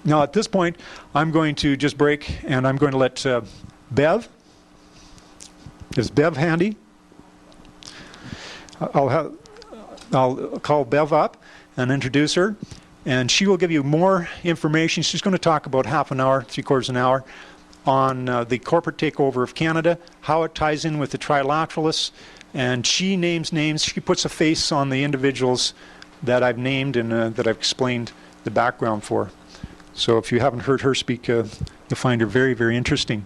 Now at this point, I'm going to just break, and I'm going to let Bev. Is Bev handy? I'll call Bev up and introduce her, and she will give you more information. She's going to talk about half an hour, 3/4 an hour, on the corporate takeover of Canada, how it ties in with the Trilateralists, and she names names. She puts a face on the individuals that I've named and that I've explained the background for. So if you haven't heard her speak, you'll find her very, very interesting.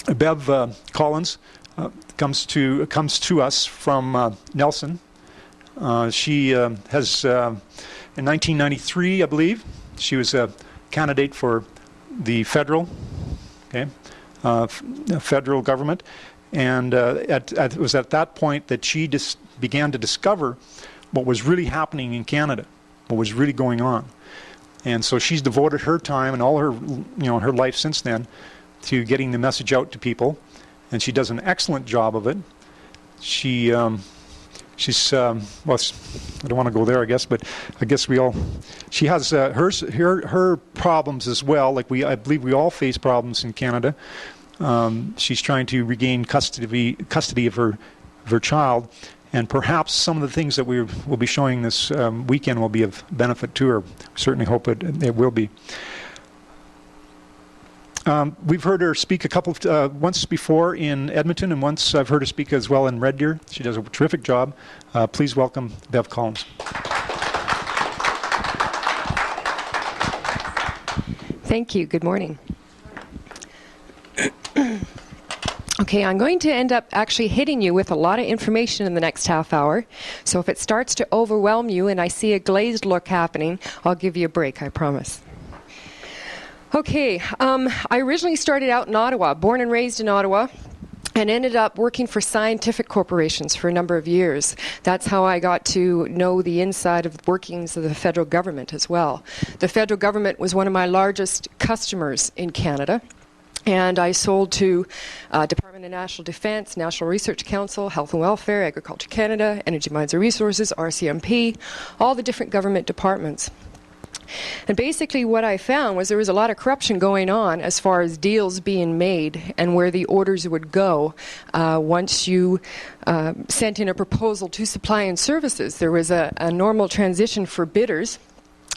Bev Collins comes to us from Nelson. She has, in 1993, I believe, she was a candidate for the federal government, and it was at that point that she began to discover what was really happening in Canada, what was really going on. And so she's devoted her time and all her, her life since then to getting the message out to people, and she does an excellent job of it. She's well, I don't want to go there, I guess, but I guess she has her problems as well. Like I believe we all face problems in Canada. She's trying to regain custody of her child, and perhaps some of the things that we will be showing this weekend will be of benefit to her. Certainly hope it will be. We've heard her speak once before in Edmonton, and once I've heard her speak as well in Red Deer. She does a terrific job. Please welcome Bev Collins. Thank you. Good morning. Okay, I'm going to end up actually hitting you with a lot of information in the next half hour. So if it starts to overwhelm you and I see a glazed look happening, I'll give you a break, I promise. Okay, I originally started out in Ottawa, born and raised in Ottawa, and ended up working for scientific corporations for a number of years. That's how I got to know the inside of the workings of the federal government as well. The federal government was one of my largest customers in Canada, and I sold to Department of National Defence, National Research Council, Health and Welfare, Agriculture Canada, Energy, Mines and Resources, RCMP, all the different government departments. And basically what I found was there was a lot of corruption going on as far as deals being made and where the orders would go once you sent in a proposal to supply and services. There was a normal transition for bidders.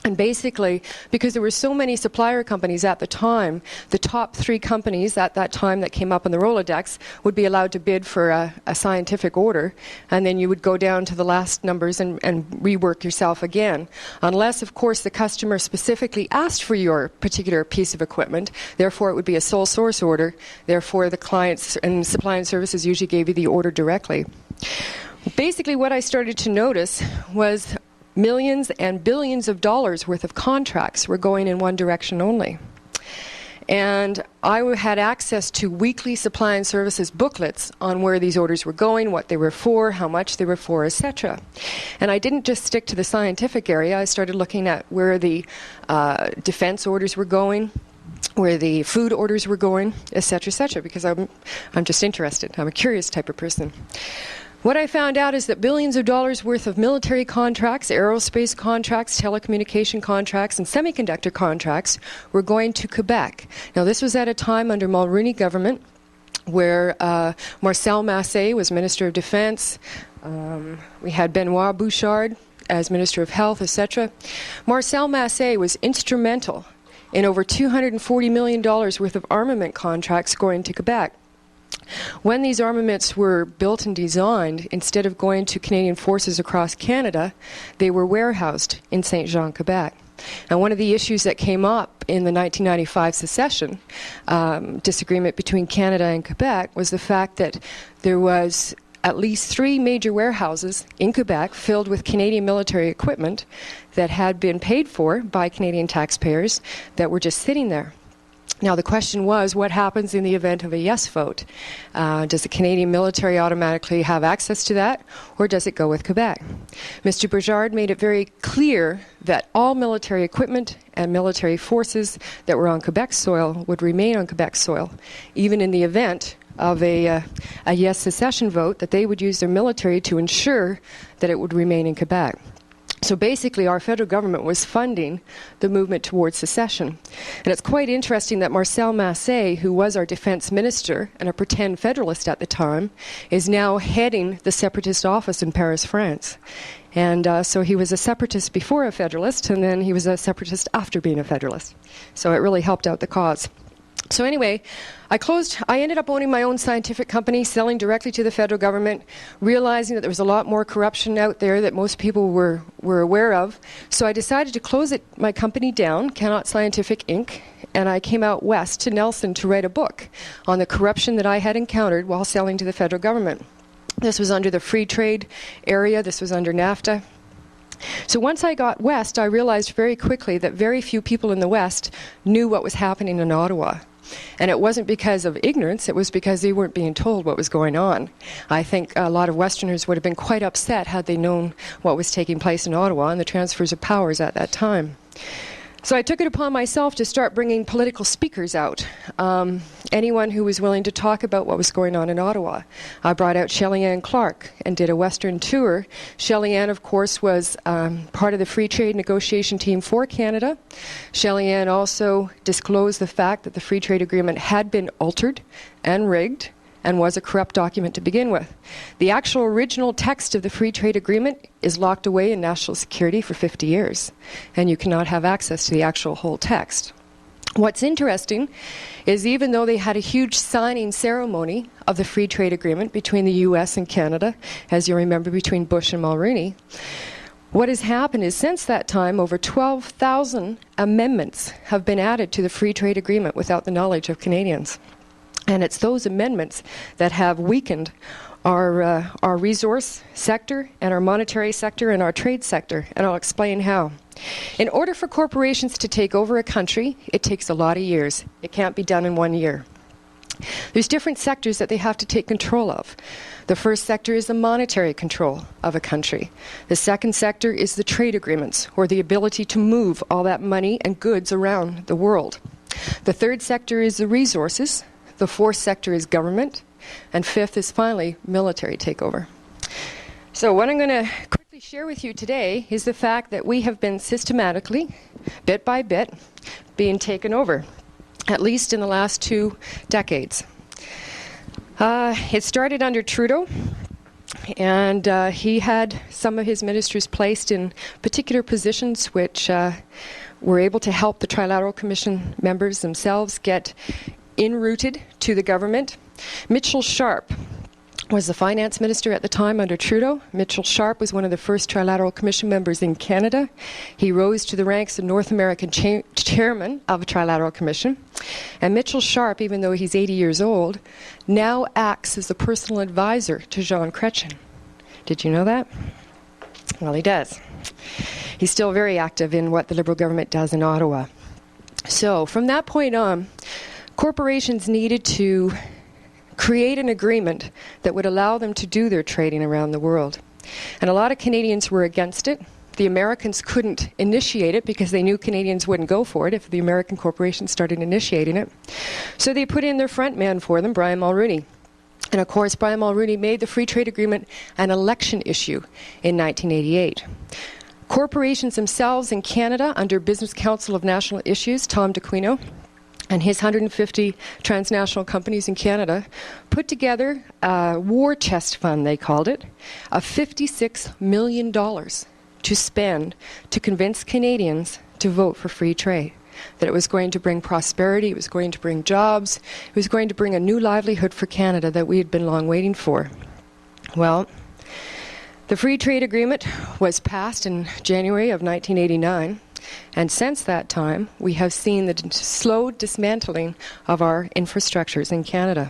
And basically, because there were so many supplier companies at the time, the top 3 companies at that time that came up on the Rolodex would be allowed to bid for a scientific order, and then you would go down to the last numbers and rework yourself again. Unless, of course, the customer specifically asked for your particular piece of equipment, therefore it would be a sole source order, therefore the clients and supply and services usually gave you the order directly. Basically what I started to notice was millions and billions of dollars worth of contracts were going in one direction only. And I had access to weekly supply and services booklets on where these orders were going, what they were for, how much they were for, etc. And I didn't just stick to the scientific area. I started looking at where the defense orders were going, where the food orders were going, etc., because I'm just interested. I'm a curious type of person. What I found out is that billions of dollars worth of military contracts, aerospace contracts, telecommunication contracts, and semiconductor contracts were going to Quebec. Now, this was at a time under Mulroney government where Marcel Massé was Minister of Defense. We had Benoit Bouchard as Minister of Health, etc. Marcel Massé was instrumental in over $240 million worth of armament contracts going to Quebec. When these armaments were built and designed, instead of going to Canadian forces across Canada, they were warehoused in Saint Jean, Quebec. And one of the issues that came up in the 1995 secession disagreement between Canada and Quebec was the fact that there was at least 3 major warehouses in Quebec filled with Canadian military equipment that had been paid for by Canadian taxpayers that were just sitting there. Now, the question was, what happens in the event of a yes vote? Does the Canadian military automatically have access to that, or does it go with Quebec? Mr. Bouchard made it very clear that all military equipment and military forces that were on Quebec soil would remain on Quebec soil, even in the event of a yes secession vote, that they would use their military to ensure that it would remain in Quebec. So basically, our federal government was funding the movement towards secession. And it's quite interesting that Marcel Massé, who was our defense minister and a pretend federalist at the time, is now heading the separatist office in Paris, France. And so he was a separatist before a federalist, and then he was a separatist after being a federalist. So it really helped out the cause. So anyway, I ended up owning my own scientific company, selling directly to the federal government, realizing that there was a lot more corruption out there that most people were aware of. So I decided to close my company down, Cannot Scientific Inc., and I came out west to Nelson to write a book on the corruption that I had encountered while selling to the federal government. This was under the free trade area. This was under NAFTA. So once I got west, I realized very quickly that very few people in the West knew what was happening in Ottawa. And it wasn't because of ignorance, it was because they weren't being told what was going on. I think a lot of Westerners would have been quite upset had they known what was taking place in Ottawa and the transfers of powers at that time. So I took it upon myself to start bringing political speakers out, anyone who was willing to talk about what was going on in Ottawa. I brought out Shelley-Ann Clark and did a Western tour. Shelley-Ann, of course, was part of the free trade negotiation team for Canada. Shelley-Ann also disclosed the fact that the free trade agreement had been altered and rigged and was a corrupt document to begin with. The actual original text of the free trade agreement is locked away in national security for 50 years, and you cannot have access to the actual whole text. What's interesting is even though they had a huge signing ceremony of the free trade agreement between the US and Canada, as you remember between Bush and Mulroney, what has happened is since that time over 12,000 amendments have been added to the free trade agreement without the knowledge of Canadians. And it's those amendments that have weakened our resource sector and our monetary sector and our trade sector, and I'll explain how. In order for corporations to take over a country, it takes a lot of years. It can't be done in 1 year. There's different sectors that they have to take control of. The first sector is the monetary control of a country. The second sector is the trade agreements, or the ability to move all that money and goods around the world. The third sector is the resources. The fourth sector is government, and fifth is finally military takeover. So what I'm going to quickly share with you today is the fact that we have been systematically, bit by bit, being taken over, at least in the last 2 decades. It started under Trudeau, and he had some of his ministers placed in particular positions which were able to help the Trilateral Commission members themselves get enrooted to the government. Mitchell Sharp was the finance minister at the time under Trudeau. Mitchell Sharp was one of the first Trilateral Commission members in Canada. He rose to the ranks of North American chairman of a Trilateral Commission. And Mitchell Sharp, even though he's 80 years old, now acts as the personal advisor to Jean Chrétien. Did you know that? Well, he does. He's still very active in what the Liberal government does in Ottawa. So from that point on, corporations needed to create an agreement that would allow them to do their trading around the world. And a lot of Canadians were against it. The Americans couldn't initiate it because they knew Canadians wouldn't go for it if the American corporations started initiating it. So they put in their front man for them, Brian Mulroney. And of course, Brian Mulroney made the free trade agreement an election issue in 1988. Corporations themselves in Canada, under Business Council of National Issues, Tom D'Aquino, and his 150 transnational companies in Canada, put together a war chest fund, they called it, of $56 million to spend to convince Canadians to vote for free trade. That it was going to bring prosperity, it was going to bring jobs, it was going to bring a new livelihood for Canada that we had been long waiting for. Well, the free trade agreement was passed in January of 1989. And since that time, we have seen the slow dismantling of our infrastructures in Canada.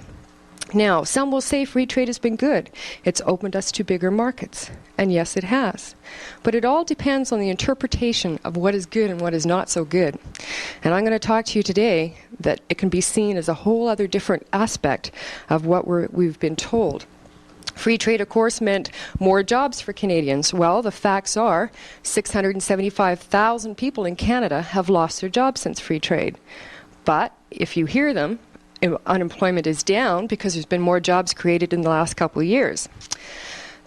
Now, some will say free trade has been good. It's opened us to bigger markets. And yes, it has. But it all depends on the interpretation of what is good and what is not so good. And I'm going to talk to you today that it can be seen as a whole other different aspect of what we've been told. Free trade, of course, meant more jobs for Canadians. Well, the facts are 675,000 people in Canada have lost their jobs since free trade. But if you hear them, unemployment is down because there's been more jobs created in the last couple of years.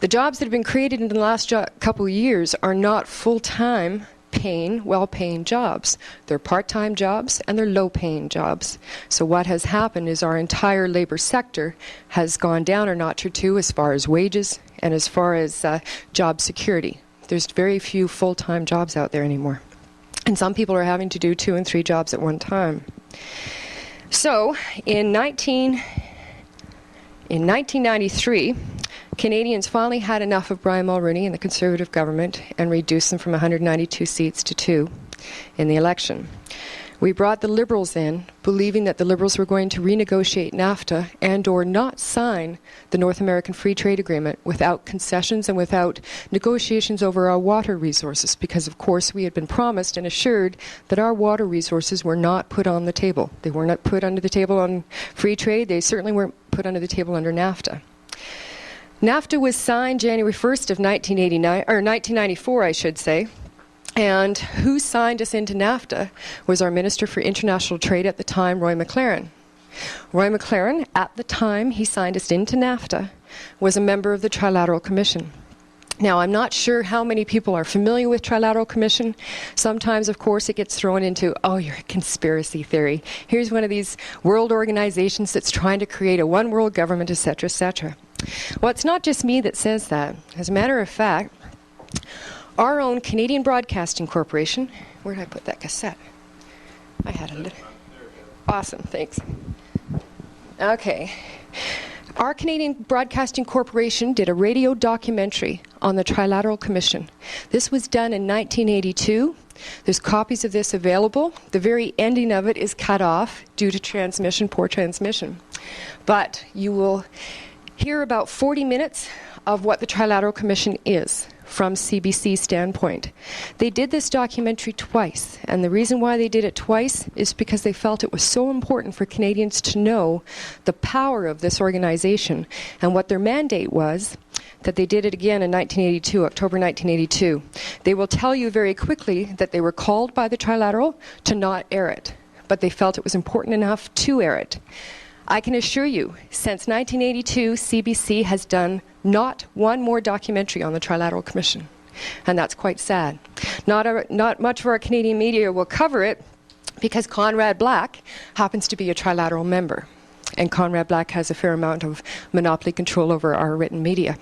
The jobs that have been created in the last couple of years are not full-time paying, well-paying jobs. They're part-time jobs and they're low-paying jobs. So what has happened is our entire labor sector has gone down a notch or two as far as wages and as far as job security. There's very few full-time jobs out there anymore. And some people are having to do 2 and 3 jobs at one time. So in 1993, Canadians finally had enough of Brian Mulroney and the Conservative government and reduced them from 192 seats to 2 in the election. We brought the Liberals in, believing that the Liberals were going to renegotiate NAFTA and or not sign the North American Free Trade Agreement without concessions and without negotiations over our water resources, because of course we had been promised and assured that our water resources were not put on the table. They were not put under the table on free trade. They certainly weren't put under the table under NAFTA. NAFTA was signed January 1st of 1994, I should say. And who signed us into NAFTA was our Minister for International Trade at the time, Roy McLaren. Roy McLaren, at the time he signed us into NAFTA, was a member of the Trilateral Commission. Now, I'm not sure how many people are familiar with Trilateral Commission. Sometimes, of course, it gets thrown into, oh, you're a conspiracy theory. Here's one of these world organizations that's trying to create a one world government, etc., etc. Well, it's not just me that says that. As a matter of fact, our own Canadian Broadcasting Corporation, where did I put that cassette? I had it. Awesome, thanks. Okay. Our Canadian Broadcasting Corporation did a radio documentary on the Trilateral Commission. This was done in 1982. There's copies of this available. The very ending of it is cut off due to transmission, poor transmission. But you will hear about 40 minutes of what the Trilateral Commission is from CBC's standpoint. They did this documentary twice, and the reason why they did it twice is because they felt it was so important for Canadians to know the power of this organization and what their mandate was, that they did it again in 1982, October 1982. They will tell you very quickly that they were called by the Trilateral to not air it, but they felt it was important enough to air it. I can assure you, since 1982, CBC has done not one more documentary on the Trilateral Commission. And that's quite sad. Not much of our Canadian media will cover it because Conrad Black happens to be a Trilateral member. And Conrad Black has a fair amount of monopoly control over our written media.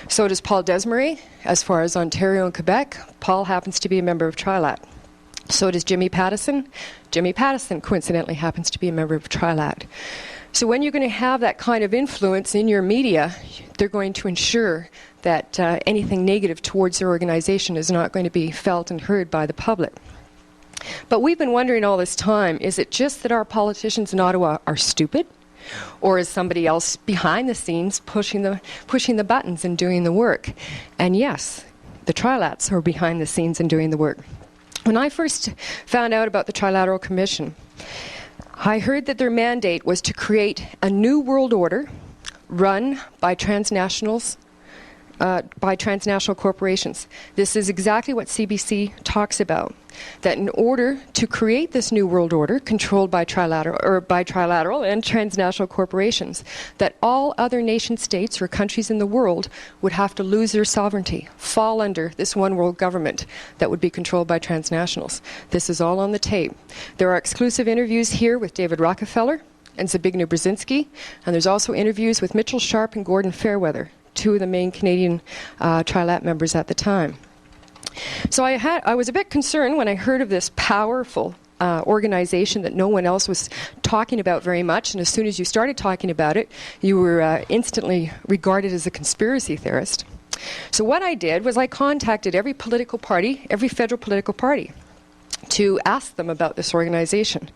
So does Paul Desmarais. As far as Ontario and Quebec, Paul happens to be a member of Trilat. So does Jimmy Pattison. Jimmy Pattison, coincidentally, happens to be a member of Trilat. So when you're going to have that kind of influence in your media, they're going to ensure that anything negative towards their organization is not going to be felt and heard by the public. But we've been wondering all this time, is it just that our politicians in Ottawa are stupid? Or is somebody else behind the scenes pushing the buttons and doing the work? And yes, the Trilats are behind the scenes and doing the work. When I first found out about the Trilateral Commission, I heard that their mandate was to create a new world order run by transnationals, by transnational corporations. This is exactly what CBC talks about, that in order to create this new world order controlled by trilateral and transnational corporations, that all other nation states or countries in the world would have to lose their sovereignty, fall under this one world government that would be controlled by transnationals. This is all on the tape. There are exclusive interviews here with David Rockefeller and Zbigniew Brzezinski, and there's also interviews with Mitchell Sharp and Gordon Fairweather, two of the main Canadian Trilat members at the time. So I was a bit concerned when I heard of this powerful organization that no one else was talking about very much, and as soon as you started talking about it, you were instantly regarded as a conspiracy theorist. So what I did was I contacted every political party, every federal political party, to ask them about this organization.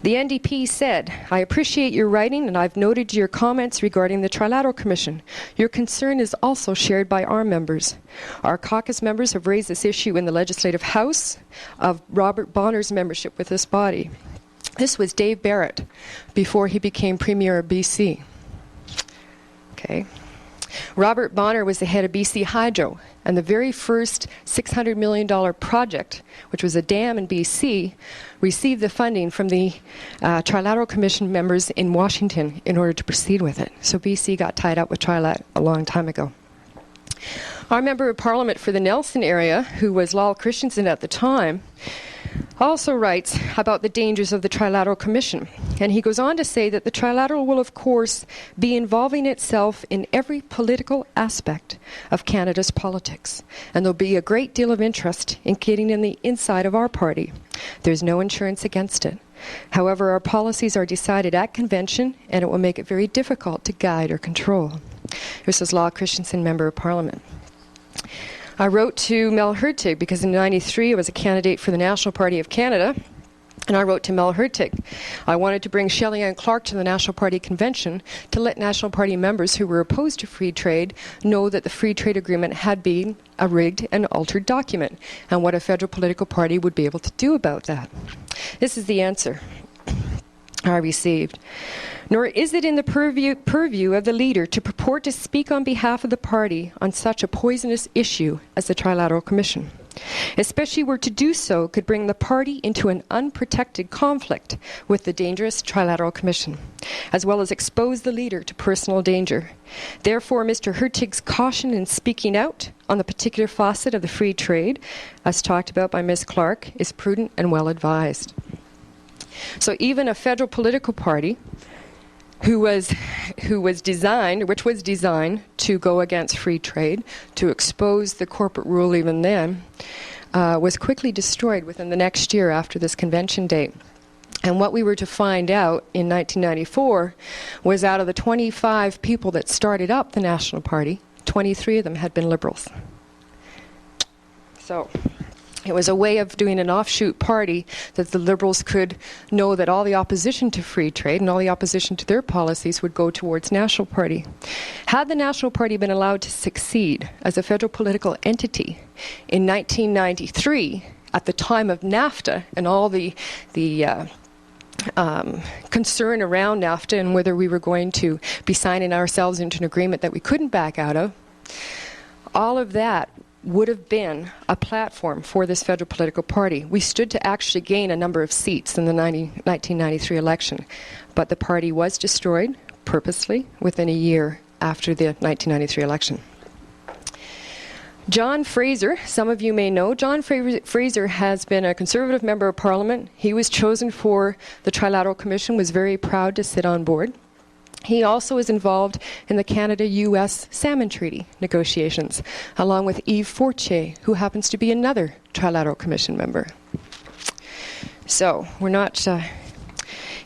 The NDP said, "I appreciate your writing and I've noted your comments regarding the Trilateral Commission. Your concern is also shared by our members. Our caucus members have raised this issue in the Legislative House of Robert Bonner's membership with this body." This was Dave Barrett before he became Premier of BC. Okay. Robert Bonner was the head of BC Hydro, and the very first $600 million project, which was a dam in BC, received the funding from the Trilateral Commission members in Washington in order to proceed with it. So BC got tied up with Trilat a long time ago. Our Member of Parliament for the Nelson area, who was Lal Christensen at the time, also writes about the dangers of the Trilateral Commission. And he goes on to say that the Trilateral will, of course, be involving itself in every political aspect of Canada's politics. And there'll be a great deal of interest in getting in the inside of our party. There's no insurance against it. However, our policies are decided at convention, and it will make it very difficult to guide or control. This is Lal Christensen, Member of Parliament. I wrote to Mel Hurtig because in '93 I was a candidate for the National Party of Canada, and I wrote to Mel Hurtig. I wanted to bring Shelley-Ann Clark to the National Party Convention to let National Party members who were opposed to free trade know that the free trade agreement had been a rigged and altered document, and what a federal political party would be able to do about that. This is the answer I received. Nor is it in the purview of the leader to purport to speak on behalf of the party on such a poisonous issue as the Trilateral Commission. Especially were to do so could bring the party into an unprotected conflict with the dangerous Trilateral Commission, as well as expose the leader to personal danger. Therefore, Mr. Hurtig's caution in speaking out on the particular facet of the free trade, as talked about by Ms. Clark, is prudent and well advised. So even a federal political party which was designed to go against free trade, to expose the corporate rule even then, was quickly destroyed within the next year after this convention date. And what we were to find out in 1994 was out of the 25 people that started up the National Party, 23 of them had been Liberals. So it was a way of doing an offshoot party that the Liberals could know that all the opposition to free trade and all the opposition to their policies would go towards National Party. Had the National Party been allowed to succeed as a federal political entity in 1993, at the time of NAFTA and all the concern around NAFTA and whether we were going to be signing ourselves into an agreement that we couldn't back out of, all of that would have been a platform for this federal political party. We stood to actually gain a number of seats in the 1993 election, but the party was destroyed purposely within a year after the 1993 election. John Fraser, some of you may know, John Fraser has been a Conservative Member of Parliament. He was chosen for the Trilateral Commission, was very proud to sit on board. He also is involved in the Canada-US Salmon Treaty negotiations, along with Yves Fortier, who happens to be another Trilateral Commission member. So, we're not...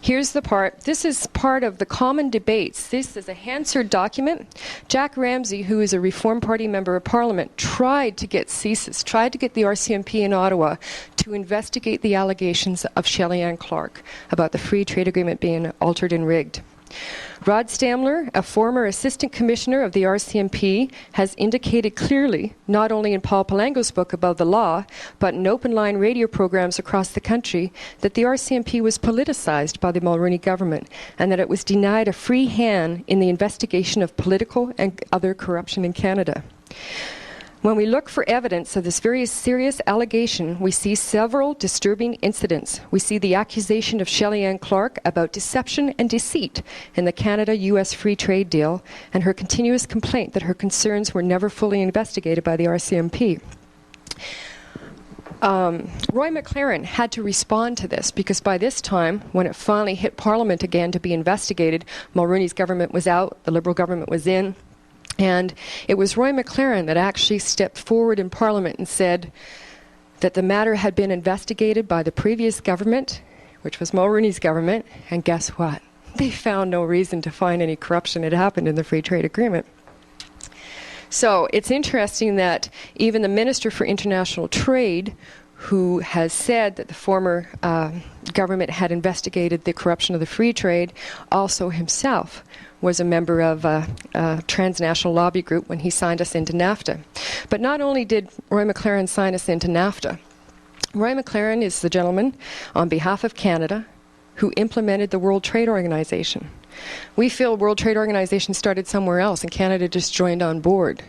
here's the part. This is part of the common debates. This is a Hansard document. Jack Ramsey, who is a Reform Party Member of Parliament, tried to get CSIS, tried to get the RCMP in Ottawa to investigate the allegations of Shelley-Ann Clark about the free trade agreement being altered and rigged. Rod Stamler, a former Assistant Commissioner of the RCMP, has indicated clearly, not only in Paul Palango's book Above the Law, but in open-line radio programs across the country, that the RCMP was politicized by the Mulroney government and that it was denied a free hand in the investigation of political and other corruption in Canada. When we look for evidence of this very serious allegation, we see several disturbing incidents. We see the accusation of Shelley-Ann Clark about deception and deceit in the Canada-US free trade deal, and her continuous complaint that her concerns were never fully investigated by the RCMP. Roy McLaren had to respond to this because by this time, when it finally hit Parliament again to be investigated, Mulroney's government was out, the Liberal government was in. And it was Roy McLaren that actually stepped forward in Parliament and said that the matter had been investigated by the previous government, which was Mulroney's government, and guess what? They found no reason to find any corruption had happened in the free trade agreement. So it's interesting that even the Minister for International Trade, who has said that the former government had investigated the corruption of the free trade, also himself was a member of a transnational lobby group when he signed us into NAFTA. But not only did Roy McLaren sign us into NAFTA, Roy McLaren is the gentleman on behalf of Canada who implemented the World Trade Organization, We feel World Trade Organization started somewhere else and Canada just joined on board.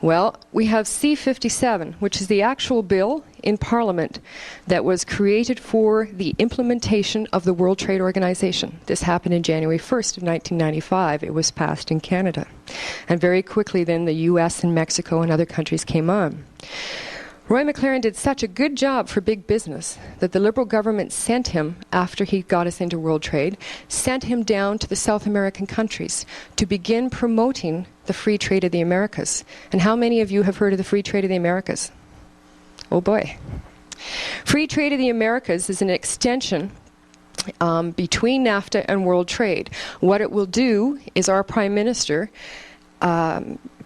Well, we have C-57, which is the actual bill in Parliament that was created for the implementation of the World Trade Organization. This happened in January 1st of 1995. It was passed in Canada. And very quickly then the US and Mexico and other countries came on. Roy McLaren did such a good job for big business that the Liberal government sent him, after he got us into world trade, sent him down to the South American countries to begin promoting the free trade of the Americas. And how many of you have heard of the free trade of the Americas? Oh boy. Free trade of the Americas is an extension between NAFTA and world trade. What it will do is our Prime Minister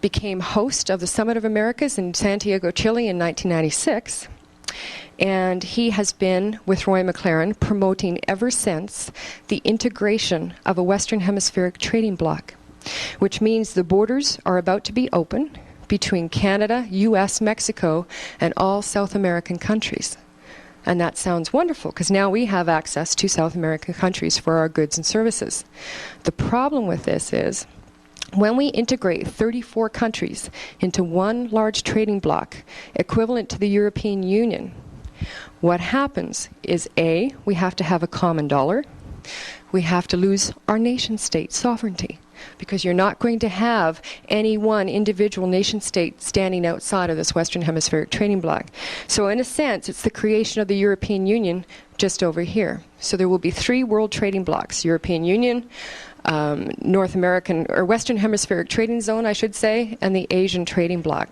became host of the Summit of Americas in Santiago, Chile in 1996. And he has been, with Roy McLaren, promoting ever since the integration of a Western Hemispheric trading bloc, which means the borders are about to be open between Canada, US, Mexico, and all South American countries. And that sounds wonderful, because now we have access to South American countries for our goods and services. The problem with this is, when we integrate 34 countries into one large trading bloc, equivalent to the European Union, what happens is, A, we have to have a common dollar. We have to lose our nation-state sovereignty, because you're not going to have any one individual nation-state standing outside of this Western Hemispheric trading bloc. So in a sense, it's the creation of the European Union just over here. So there will be 3 world trading blocs: European Union, North American, or Western Hemispheric Trading Zone, I should say, and the Asian Trading Bloc.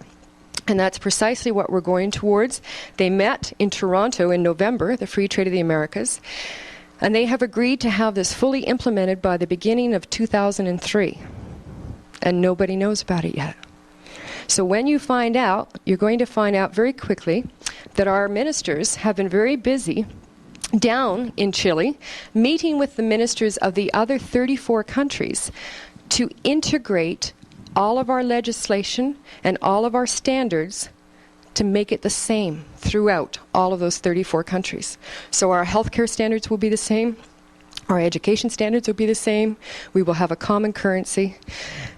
And that's precisely what we're going towards. They met in Toronto in November, the Free Trade of the Americas, and they have agreed to have this fully implemented by the beginning of 2003. And nobody knows about it yet. So when you find out, you're going to find out very quickly that our ministers have been very busy down in Chile, meeting with the ministers of the other 34 countries to integrate all of our legislation and all of our standards to make it the same throughout all of those 34 countries. So our healthcare standards will be the same, our education standards will be the same, we will have a common currency.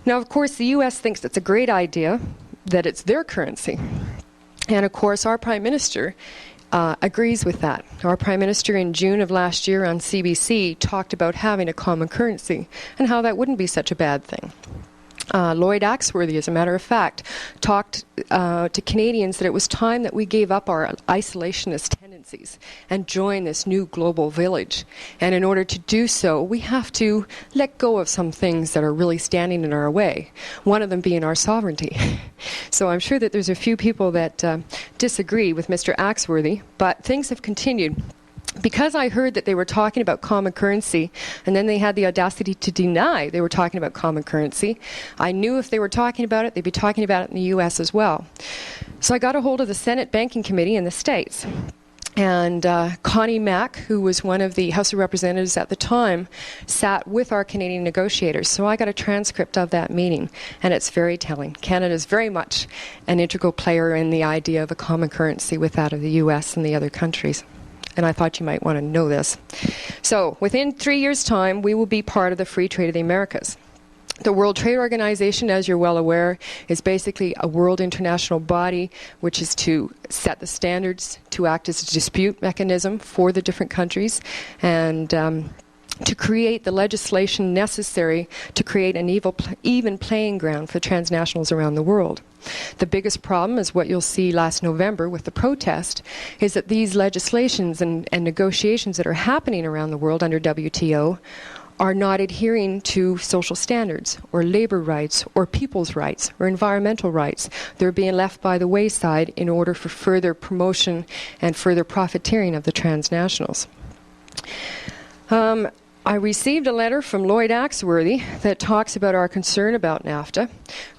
Now, of course, the US thinks it's a great idea that it's their currency. And of course, our Prime Minister agrees with that. Our Prime Minister in June of last year on CBC talked about having a common currency and how that wouldn't be such a bad thing. Lloyd Axworthy, as a matter of fact, talked to Canadians that it was time that we gave up our isolationist tendencies and join this new global village. And in order to do so, we have to let go of some things that are really standing in our way, one of them being our sovereignty. So I'm sure that there's a few people that disagree with Mr. Axworthy, but things have continued. Because I heard that they were talking about common currency, and then they had the audacity to deny they were talking about common currency, I knew if they were talking about it, they'd be talking about it in the US as well. So I got a hold of the Senate Banking Committee in the States. And Connie Mack, who was one of the House of Representatives at the time, sat with our Canadian negotiators. So I got a transcript of that meeting, and it's very telling. Canada is very much an integral player in the idea of a common currency with that of the US and the other countries. And I thought you might want to know this. So within 3 years' time, we will be part of the Free Trade of the Americas. The World Trade Organization, as you're well aware, is basically a world international body which is to set the standards, to act as a dispute mechanism for the different countries, and to create the legislation necessary to create an even playing ground for transnationals around the world. The biggest problem is what you'll see last November with the protest, is that these legislations and negotiations that are happening around the world under WTO are not adhering to social standards or labor rights or people's rights or environmental rights. They're being left by the wayside in order for further promotion and further profiteering of the transnationals. I received a letter from Lloyd Axworthy that talks about our concern about NAFTA,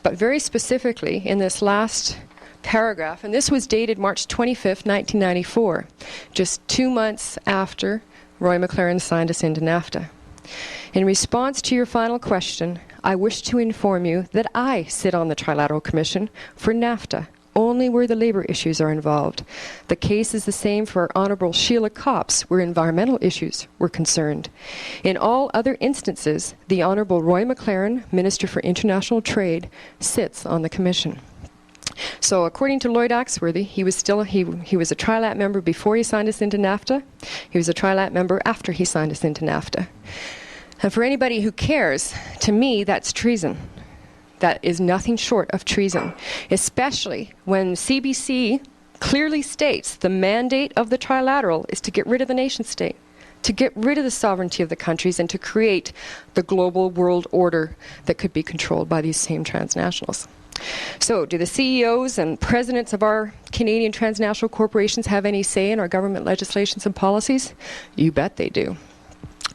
but very specifically in this last paragraph, and this was dated March 25th, 1994, just 2 months after Roy McLaren signed us into NAFTA. In response to your final question, I wish to inform you that I sit on the Trilateral Commission for NAFTA, only where the labor issues are involved. The case is the same for Honourable Sheila Copps, where environmental issues were concerned. In all other instances, the Honourable Roy McLaren, Minister for International Trade, sits on the Commission. So according to Lloyd Axworthy, he was a Tri-Lat member before he signed us into NAFTA. He was a Tri-Lat member after he signed us into NAFTA. And for anybody who cares, to me, that's treason. That is nothing short of treason, especially when CBC clearly states the mandate of the Trilateral is to get rid of the nation state, to get rid of the sovereignty of the countries, and to create the global world order that could be controlled by these same transnationals. So, do the CEOs and presidents of our Canadian transnational corporations have any say in our government legislations and policies? You bet they do.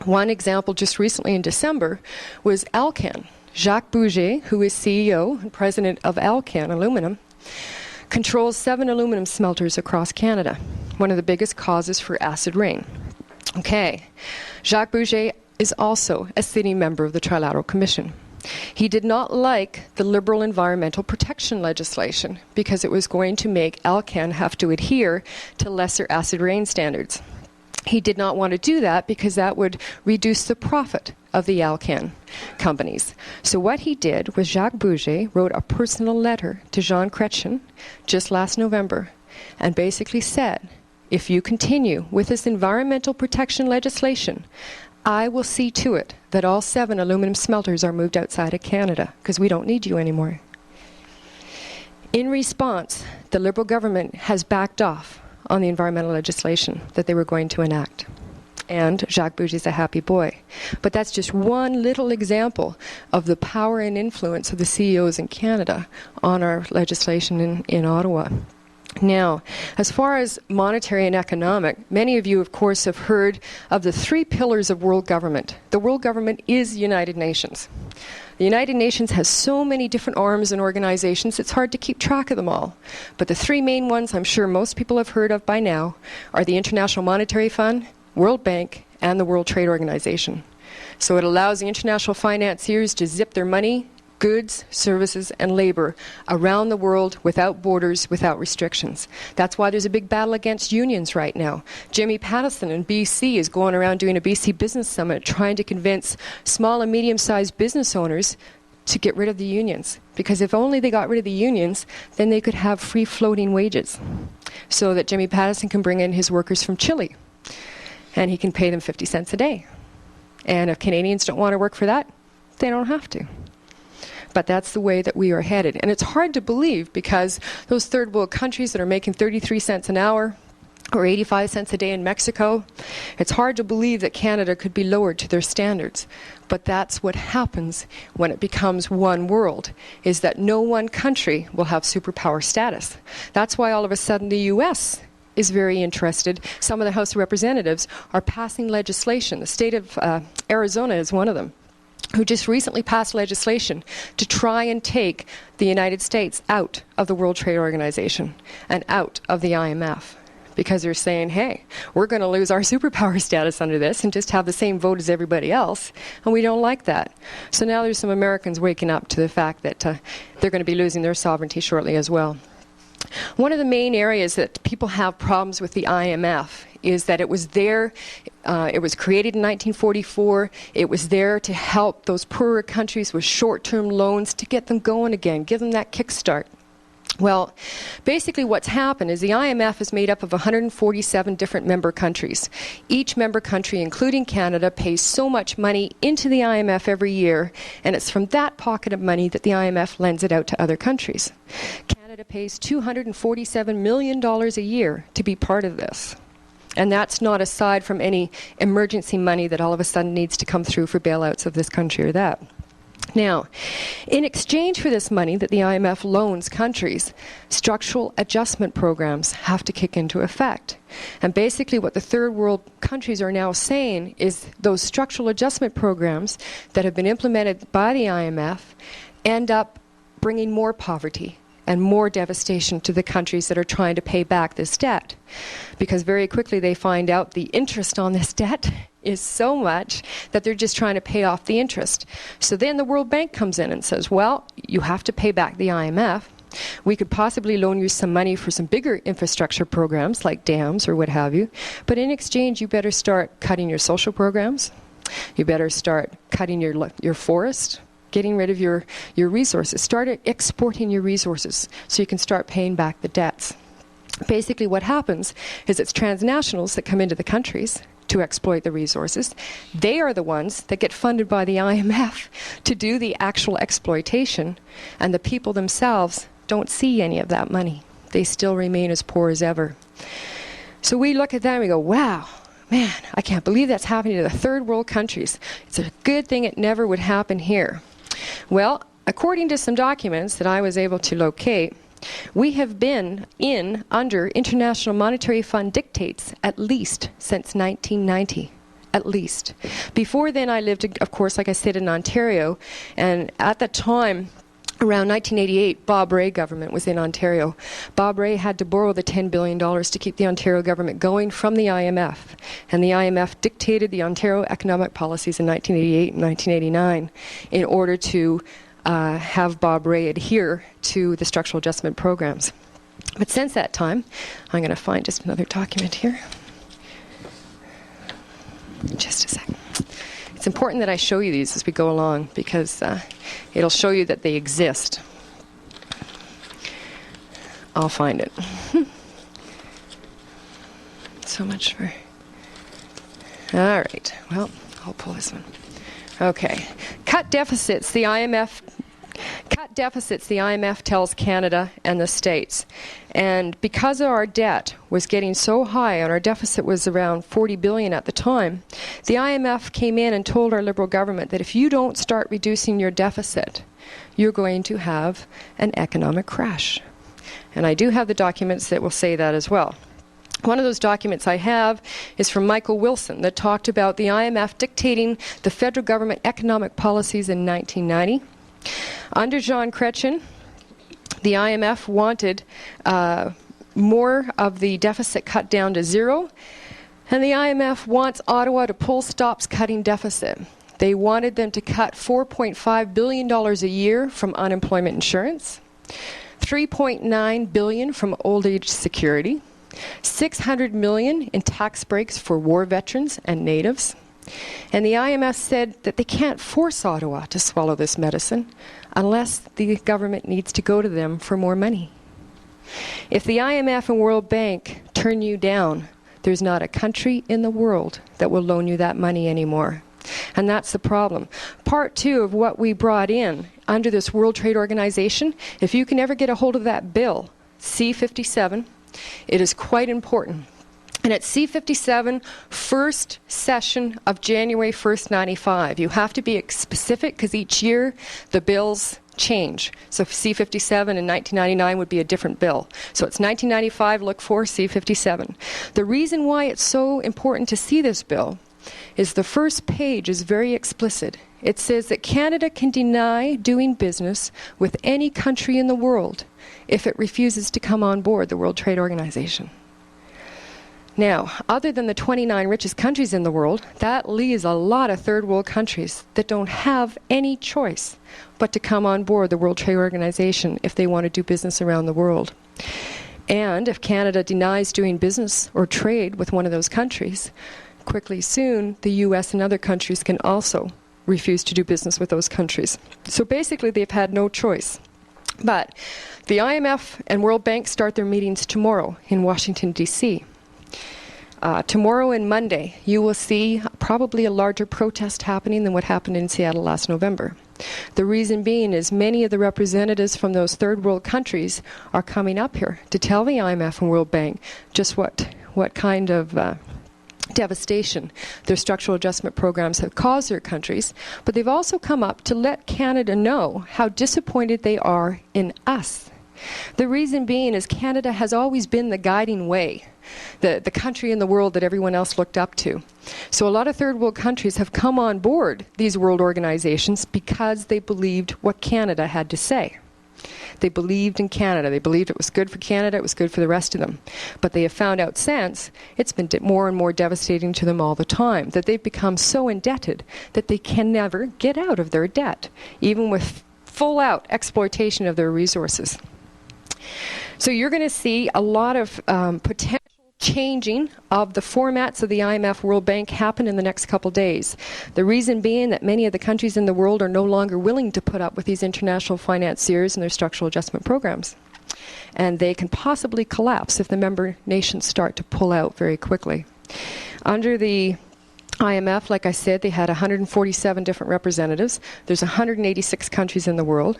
One example just recently in December was Alcan. Jacques Bouget, who is CEO and president of Alcan Aluminum, controls 7 aluminum smelters across Canada, one of the biggest causes for acid rain. Okay, Jacques Bouget is also a sitting member of the Trilateral Commission. He did not like the Liberal environmental protection legislation because it was going to make Alcan have to adhere to lesser acid rain standards. He did not want to do that because that would reduce the profit of the Alcan companies. So what he did was Jacques Bouget wrote a personal letter to Jean Chrétien just last November and basically said, if you continue with this environmental protection legislation, I will see to it that all 7 aluminum smelters are moved outside of Canada because we don't need you anymore. In response, the Liberal government has backed off on the environmental legislation that they were going to enact. And Jacques Bouget's a happy boy. But that's just one little example of the power and influence of the CEOs in Canada on our legislation in Ottawa. Now, as far as monetary and economic, many of you, of course, have heard of the 3 pillars of world government. The world government is the United Nations. The United Nations has so many different arms and organizations, it's hard to keep track of them all. But the 3 main ones I'm sure most people have heard of by now are the International Monetary Fund, World Bank, and the World Trade Organization. So it allows the international financiers to zip their money, goods, services, and labor around the world without borders, without restrictions. That's why there's a big battle against unions right now. Jimmy Pattison in BC is going around doing a BC Business Summit trying to convince small and medium-sized business owners to get rid of the unions. Because if only they got rid of the unions, then they could have free-floating wages so that Jimmy Pattison can bring in his workers from Chile and he can pay them 50 cents a day. And if Canadians don't want to work for that, they don't have to. But that's the way that we are headed. And it's hard to believe because those third world countries that are making 33 cents an hour or 85 cents a day in Mexico, it's hard to believe that Canada could be lowered to their standards. But that's what happens when it becomes one world, is that no one country will have superpower status. That's why all of a sudden the US is very interested. Some of the House of Representatives are passing legislation. The state of Arizona is one of them, who just recently passed legislation to try and take the United States out of the World Trade Organization and out of the IMF. Because they're saying, hey, we're going to lose our superpower status under this and just have the same vote as everybody else, and we don't like that. So now there's some Americans waking up to the fact that they're going to be losing their sovereignty shortly as well. One of the main areas that people have problems with the IMF is that it was there, it was created in 1944, it was there to help those poorer countries with short-term loans to get them going again, give them that kickstart. Well, basically what's happened is the IMF is made up of 147 different member countries. Each member country, including Canada, pays so much money into the IMF every year, and it's from that pocket of money that the IMF lends it out to other countries. Canada pays $247 million a year to be part of this. And that's not aside from any emergency money that all of a sudden needs to come through for bailouts of this country or that. Now, in exchange for this money that the IMF loans countries, structural adjustment programs have to kick into effect. And basically what the third world countries are now saying is those structural adjustment programs that have been implemented by the IMF end up bringing more poverty and more devastation to the countries that are trying to pay back this debt. Because very quickly they find out the interest on this debt is so much that they're just trying to pay off the interest. So then the World Bank comes in and says, well, you have to pay back the IMF, We could possibly loan you some money for some bigger infrastructure programs like dams or what have you. But in exchange, you better start cutting your social programs. You better start cutting your forest, getting rid of your resources. Start exporting your resources so you can start paying back the debts. Basically what happens is it's transnationals that come into the countries to exploit the resources. They are the ones that get funded by the IMF to do the actual exploitation, and the people themselves don't see any of that money. They still remain as poor as ever. So we look at that and we go, wow, man, I can't believe that's happening to the third world countries. It's a good thing it never would happen here. Well, according to some documents that I was able to locate, we have been under International Monetary Fund dictates at least since 1990. At least. Before then, I lived, of course, like I said, in Ontario. And at the time, around 1988, Bob Rae government was in Ontario. Bob Rae had to borrow the $10 billion to keep the Ontario government going from the IMF. And the IMF dictated the Ontario economic policies in 1988 and 1989 in order to have Bob Rae adhere to the structural adjustment programs. But since that time, I'm going to find just another document here. Just a second. It's important that I show you these as we go along because it'll show you that they exist. I'll find it. So much for... All right. Well, I'll pull this one. Okay. Cut deficits, the IMF tells Canada and the States. And because our debt was getting so high, and our deficit was around $40 billion at the time, the IMF came in and told our Liberal government that if you don't start reducing your deficit, you're going to have an economic crash. And I do have the documents that will say that as well. One of those documents I have is from Michael Wilson that talked about the IMF dictating the federal government economic policies in 1990. Under Jean Chrétien, the IMF wanted more of the deficit cut down to zero, and the IMF wants Ottawa to pull stops cutting deficit. They wanted them to cut $4.5 billion a year from unemployment insurance, $3.9 billion from old age security, $600 million in tax breaks for war veterans and natives. And the IMF said that they can't force Ottawa to swallow this medicine unless the government needs to go to them for more money. If the IMF and World Bank turn you down, there's not a country in the world that will loan you that money anymore. And that's the problem. Part two of what we brought in under this World Trade Organization, if you can ever get a hold of that bill, C-57, it is quite important. And at C-57, first session of January 1st, 95. You have to be specific because each year the bills change. So C-57 in 1999 would be a different bill. So it's 1995, look for C-57. The reason why it's so important to see this bill is the first page is very explicit. It says that Canada can deny doing business with any country in the world if it refuses to come on board the World Trade Organization. Now, other than the 29 richest countries in the world, that leaves a lot of third world countries that don't have any choice but to come on board the World Trade Organization if they want to do business around the world. And if Canada denies doing business or trade with one of those countries, quickly soon the US and other countries can also refuse to do business with those countries. So basically they've had no choice. But the IMF and World Bank start their meetings tomorrow in Washington, D.C. Tomorrow and Monday, you will see probably a larger protest happening than what happened in Seattle last November. The reason being is many of the representatives from those third world countries are coming up here to tell the IMF and World Bank just what kind of devastation their structural adjustment programs have caused their countries, but they've also come up to let Canada know how disappointed they are in us. The reason being is Canada has always been the guiding way, the country in the world that everyone else looked up to. So a lot of third world countries have come on board these world organizations because they believed what Canada had to say. They believed in Canada. They believed it was good for Canada, it was good for the rest of them. But they have found out since it's been more and more devastating to them all the time, that they've become so indebted that they can never get out of their debt, even with full-out exploitation of their resources. So you're going to see a lot of potential changing of the formats of the IMF World Bank happen in the next couple days. The reason being that many of the countries in the world are no longer willing to put up with these international financiers and their structural adjustment programs. And they can possibly collapse if the member nations start to pull out very quickly. Under the IMF, like I said, they had 147 different representatives. There's 186 countries in the world.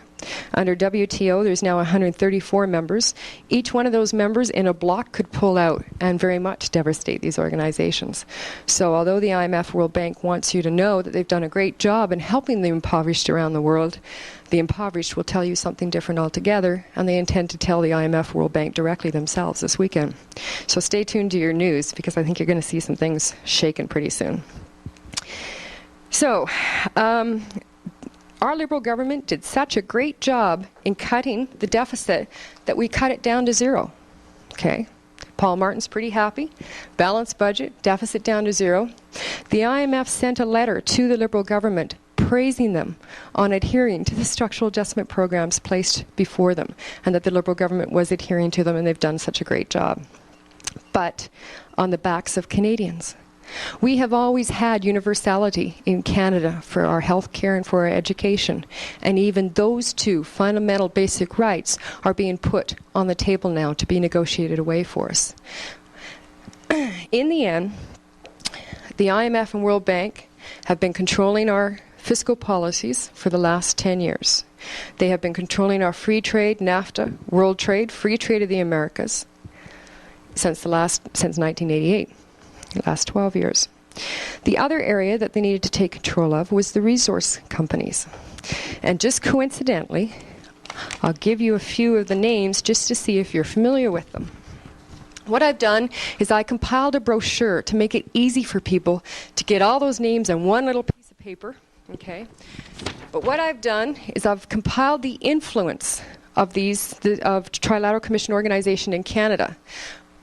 Under WTO, there's now 134 members. Each one of those members in a block could pull out and very much devastate these organizations. So although the IMF World Bank wants you to know that they've done a great job in helping the impoverished around the world, the impoverished will tell you something different altogether, and they intend to tell the IMF World Bank directly themselves this weekend. So stay tuned to your news, because I think you're going to see some things shaken pretty soon. So, our Liberal government did such a great job in cutting the deficit that we cut it down to zero. Okay? Paul Martin's pretty happy. Balanced budget, deficit down to zero. The IMF sent a letter to the Liberal government praising them on adhering to the structural adjustment programs placed before them, and that the Liberal government was adhering to them, and they've done such a great job. But on the backs of Canadians. We have always had universality in Canada for our health care and for our education, and even those two fundamental basic rights are being put on the table now to be negotiated away for us. In the end, the IMF and World Bank have been controlling our fiscal policies for the last 10 years. They have been controlling our free trade, NAFTA, world trade, free trade of the Americas since 1988. The last 12 years. The other area that they needed to take control of was the resource companies. And just coincidentally, I'll give you a few of the names just to see if you're familiar with them. What I've done is I compiled a brochure to make it easy for people to get all those names on one little piece of paper. Okay? But what I've done is I've compiled the influence of of Trilateral Commission Organization in Canada.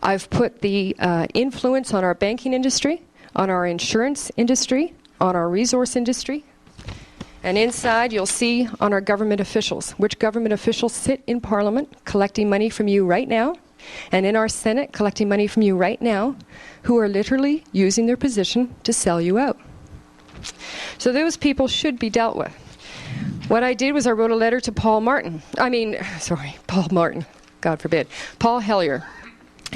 I've put the influence on our banking industry, on our insurance industry, on our resource industry, and inside you'll see on our government officials, which government officials sit in Parliament collecting money from you right now, and in our Senate collecting money from you right now, who are literally using their position to sell you out. So those people should be dealt with. What I did was I wrote a letter to Paul Martin, God forbid, Paul Hellyer,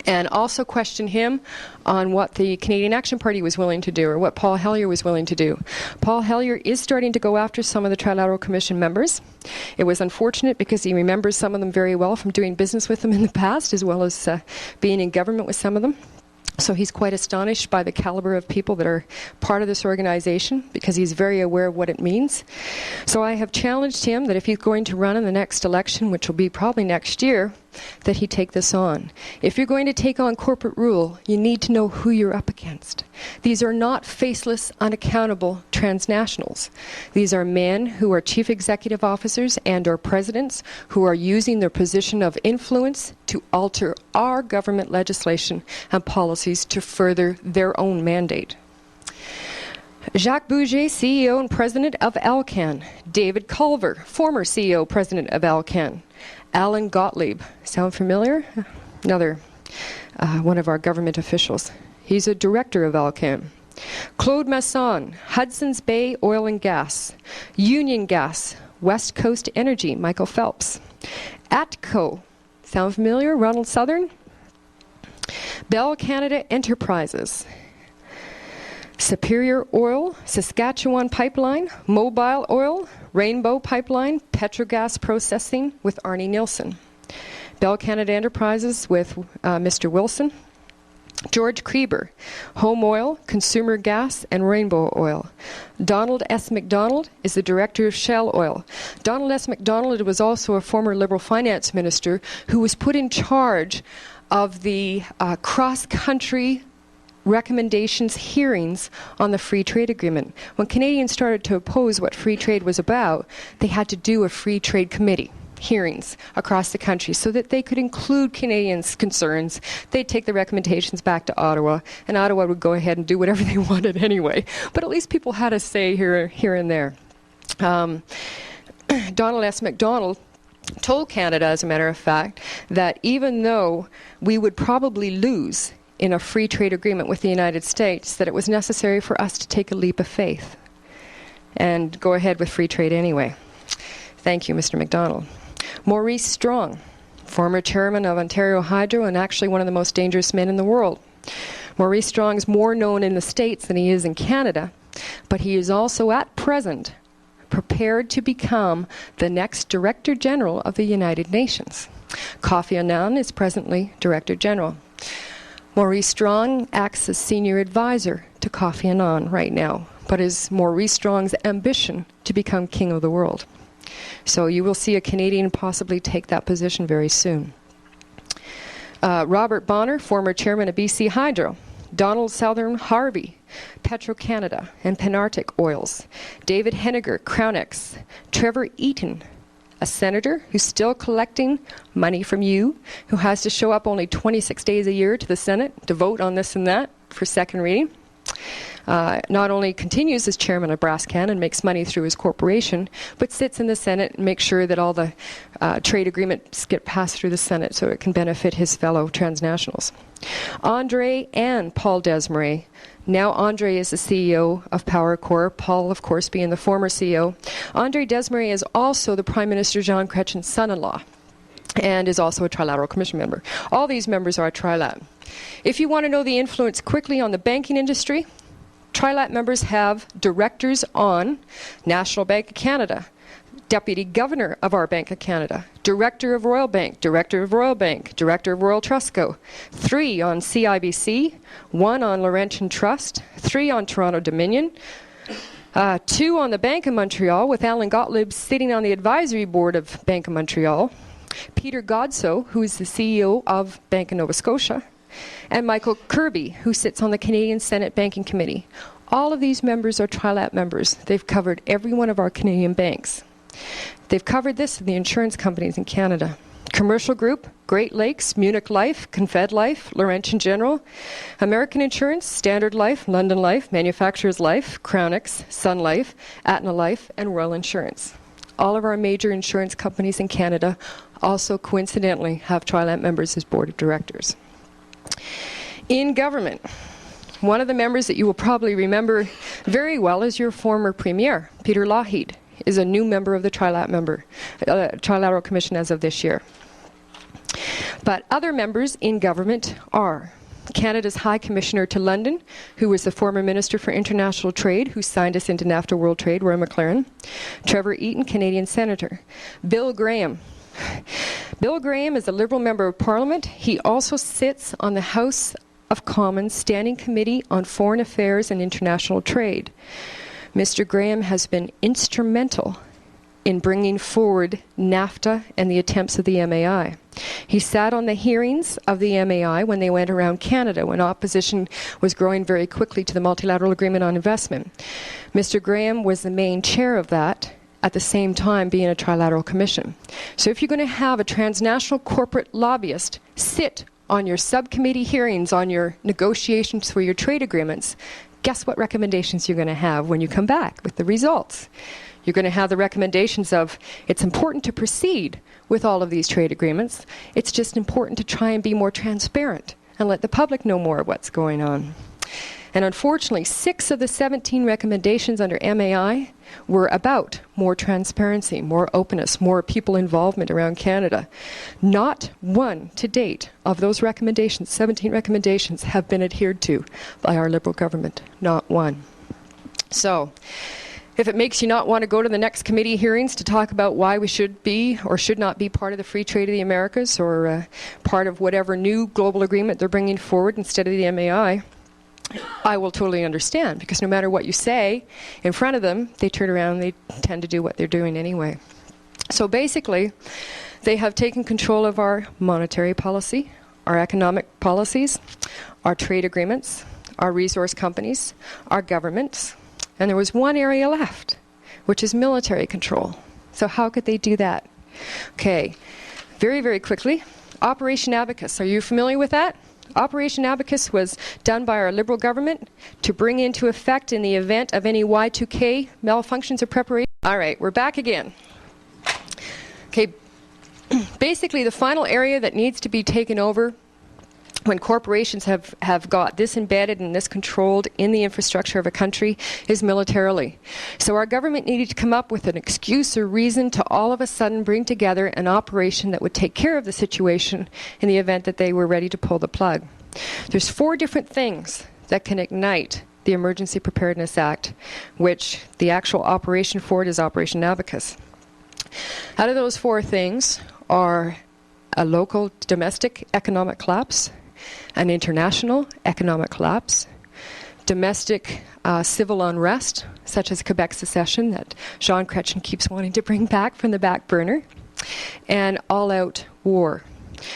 and also questioned him on what the Canadian Action Party was willing to do, or what Paul Hellyer was willing to do. Paul Hellyer is starting to go after some of the Trilateral Commission members. It was unfortunate because he remembers some of them very well from doing business with them in the past, as well as being in government with some of them. So he's quite astonished by the caliber of people that are part of this organization, because he's very aware of what it means. So I have challenged him that if he's going to run in the next election, which will be probably next year, that he take this on. If you're going to take on corporate rule, you need to know who you're up against. These are not faceless, unaccountable transnationals. These are men who are chief executive officers and or presidents who are using their position of influence to alter our government legislation and policies to further their own mandate. Jacques Bouget, CEO and President of Alcan. David Culver, former CEO, President of Alcan. Alan Gottlieb, sound familiar? Another one of our government officials. He's a director of Alcan. Claude Masson, Hudson's Bay Oil and Gas. Union Gas, West Coast Energy, Michael Phelps. ATCO, sound familiar? Ronald Southern. Bell Canada Enterprises. Superior Oil, Saskatchewan Pipeline, Mobile Oil, Rainbow Pipeline, Petrogas Processing with Arnie Nielsen. Bell Canada Enterprises with Mr. Wilson. George Kreber, Home Oil, Consumer Gas, and Rainbow Oil. Donald S. MacDonald is the director of Shell Oil. Donald S. MacDonald was also a former Liberal finance minister who was put in charge of the cross-country recommendations hearings on the free trade agreement. When Canadians started to oppose what free trade was about, they had to do a free trade committee hearings across the country so that they could include Canadians' concerns. They'd take the recommendations back to Ottawa, and Ottawa would go ahead and do whatever they wanted anyway. But at least people had a say here and there. Donald S. MacDonald told Canada, as a matter of fact, that even though we would probably lose in a free trade agreement with the United States, that it was necessary for us to take a leap of faith and go ahead with free trade anyway. Thank you, Mr. MacDonald. Maurice Strong, former chairman of Ontario Hydro and actually one of the most dangerous men in the world. Maurice Strong is more known in the States than he is in Canada, but he is also at present prepared to become the next Director General of the United Nations. Kofi Annan is presently Director General. Maurice Strong acts as senior advisor to Kofi Annan right now, but is Maurice Strong's ambition to become king of the world. So you will see a Canadian possibly take that position very soon. Robert Bonner, former chairman of BC Hydro. Donald Southern Harvey, Petro-Canada and Penarctic Oils. David Henniger, Crownex. Trevor Eaton, a senator who's still collecting money from you, who has to show up only 26 days a year to the Senate to vote on this and that for second reading. Not only continues as chairman of Brascan and makes money through his corporation, but sits in the Senate and makes sure that all the trade agreements get passed through the Senate so it can benefit his fellow transnationals. Andre and Paul Desmarais. Now Andre is the CEO of Power Corp, Paul, of course, being the former CEO. Andre Desmarais is also the Prime Minister Jean Chrétien's son-in-law and is also a Trilateral Commission member. All these members are Trilat. If you want to know the influence quickly on the banking industry, Trilat members have directors on National Bank of Canada, Deputy Governor of our Bank of Canada, Director of Royal Bank, Director of Royal Bank, Director of Royal Trustco, 3 on CIBC, 1 on Laurentian Trust, 3 on Toronto Dominion, 2 on the Bank of Montreal, with Alan Gottlieb sitting on the advisory board of Bank of Montreal, Peter Godsoe, who is the CEO of Bank of Nova Scotia, and Michael Kirby, who sits on the Canadian Senate Banking Committee. All of these members are Trilat members. They've covered every one of our Canadian banks. They've covered this in the insurance companies in Canada. Commercial Group, Great Lakes, Munich Life, Confed Life, Laurentian General, American Insurance, Standard Life, London Life, Manufacturers Life, Crownex, Sun Life, Aetna Life, and Royal Insurance. All of our major insurance companies in Canada also coincidentally have Trilat members as board of directors. In government, one of the members that you will probably remember very well is your former premier, Peter Lougheed, is a new member of the Trilateral Commission as of this year. But other members in government are Canada's High Commissioner to London, who was the former Minister for International Trade, who signed us into NAFTA World Trade, Roy McLaren. Trevor Eaton, Canadian Senator. Bill Graham. Bill Graham is a Liberal Member of Parliament. He also sits on the House of Commons Standing Committee on Foreign Affairs and International Trade. Mr. Graham has been instrumental in bringing forward NAFTA and the attempts of the MAI. He sat on the hearings of the MAI when they went around Canada, when opposition was growing very quickly to the Multilateral Agreement on Investment. Mr. Graham was the main chair of that, at the same time being a Trilateral Commission. So if you're going to have a transnational corporate lobbyist sit on your subcommittee hearings, on your negotiations for your trade agreements, guess what recommendations you're going to have when you come back with the results? You're going to have the recommendations of, it's important to proceed with all of these trade agreements. It's just important to try and be more transparent and let the public know more of what's going on. And unfortunately, 6 of the 17 recommendations under MAI were about more transparency, more openness, more people involvement around Canada. Not one to date of those recommendations, 17 recommendations, have been adhered to by our Liberal government. Not one. So, if it makes you not want to go to the next committee hearings to talk about why we should be or should not be part of the free trade of the Americas or part of whatever new global agreement they're bringing forward instead of the MAI, I will totally understand, because no matter what you say in front of them, they turn around and they tend to do what they're doing anyway. So basically, they have taken control of our monetary policy, our economic policies, our trade agreements, our resource companies, our governments, and there was one area left, which is military control. So how could they do that? Okay, very, very quickly, Operation Abacus. Are you familiar with that? Operation Abacus was done by our Liberal government to bring into effect in the event of any Y2K malfunctions or preparation. All right, we're back again. Okay, Basically, the final area that needs to be taken over when corporations have got this embedded and this controlled in the infrastructure of a country is militarily. So our government needed to come up with an excuse or reason to all of a sudden bring together an operation that would take care of the situation in the event that they were ready to pull the plug. There's 4 different things that can ignite the Emergency Preparedness Act, which the actual operation for it is Operation Abacus. Out of those 4 things are a local domestic economic collapse, an international economic collapse, domestic civil unrest, such as Quebec secession that Jean Chrétien keeps wanting to bring back from the back burner, and all-out war.